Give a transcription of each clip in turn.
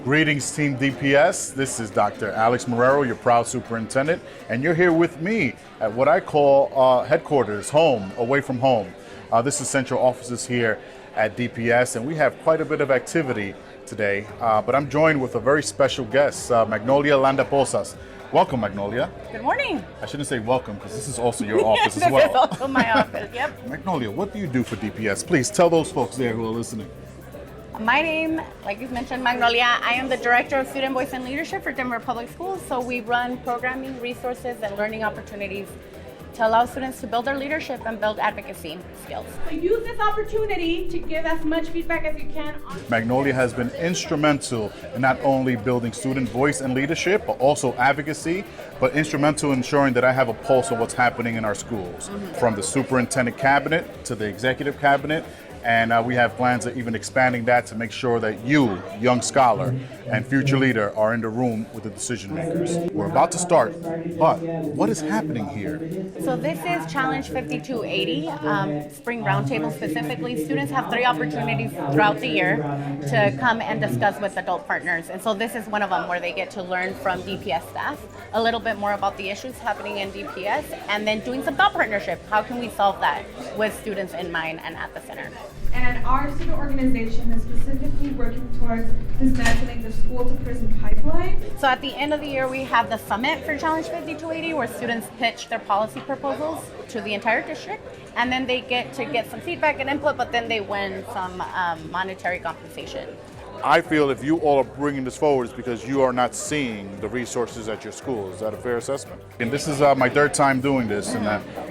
Greetings, Team DPS. This is Dr. Alex Marrero, your proud superintendent, and you're here with me at what I call headquarters, home, away from home. This is central offices here at DPS, and we have quite a bit of activity today, but I'm joined with a very special guest, Magnolia Landaposas. Welcome, Magnolia. Good morning. I shouldn't say welcome because this is also your office as well. This is also my office, yep. Magnolia, what do you do for DPS? Please tell those folks there who are listening. My name, like you've mentioned, Magnolia. I am the Director of Student Voice and Leadership for Denver Public Schools. So we run programming, resources, and learning opportunities to allow students to build their leadership and build advocacy skills. So use this opportunity to give as much feedback as you can. Magnolia has been instrumental in not only building student voice and leadership, but also advocacy, but instrumental in ensuring that I have a pulse of what's happening in our schools, from the superintendent cabinet to the executive cabinet. And we have plans of even expanding that to make sure that you, young scholar and future leader, are in the room with the decision makers. We're about to start, but what is happening here? So this is Challenge 5280, Spring Roundtable specifically. Students have 3 opportunities throughout the year to come and discuss with adult partners. And so this is one of them where they get to learn from DPS staff a little bit more about the issues happening in DPS, and then doing some thought partnership. How can we solve that with students in mind and at the center? And our student organization is specifically working towards dismantling the school to prison pipeline. So at the end of the year, we have the summit for Challenge 5280, where students pitch their policy proposals to the entire district, and then they get to get some feedback and input, but then they win some monetary compensation. I feel if you all are bringing this forward, it's because you are not seeing the resources at your school. Is that a fair assessment? And this is my 3rd time doing this, and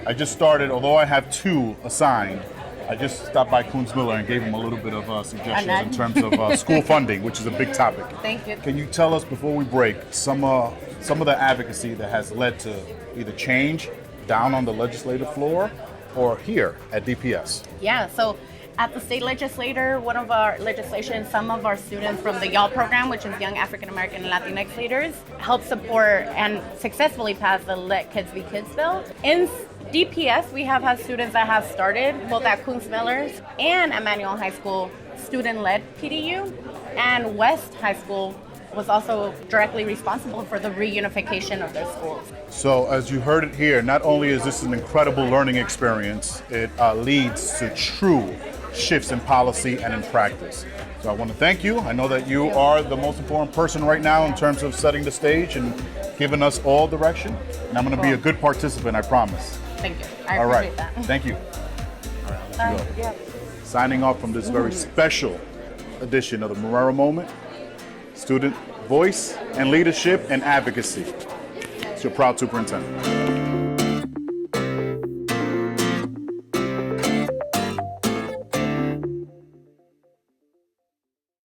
I just started, although I have 2 assigned, I just stopped by Coons Miller and gave him a little bit of suggestions in terms of school funding, which is a big topic. Thank you. Can you tell us, before we break, some of the advocacy that has led to either change down on the legislative floor or here at DPS? Yeah, so at the state legislature, one of our legislation, some of our students from the YALL program, which is Young African American and Latinx Leaders, helped support and successfully pass the Let Kids Be Kids bill. In DPS, we have had students that have started both at Coons Miller's and Emmanuel High School student-led PDU, and West High School was also directly responsible for the reunification of their schools. So as you heard it here, not only is this an incredible learning experience, it leads to true shifts in policy and in practice. So I want to thank you. I know that you are the most important person right now in terms of setting the stage and giving us all direction. And I'm going to be a good participant, I promise. Thank you. I All appreciate right. that. Thank you. All right, let's go. Yeah. Signing off from this very special edition of the Marrero Moment, Student Voice and Leadership and Advocacy. It's your proud superintendent.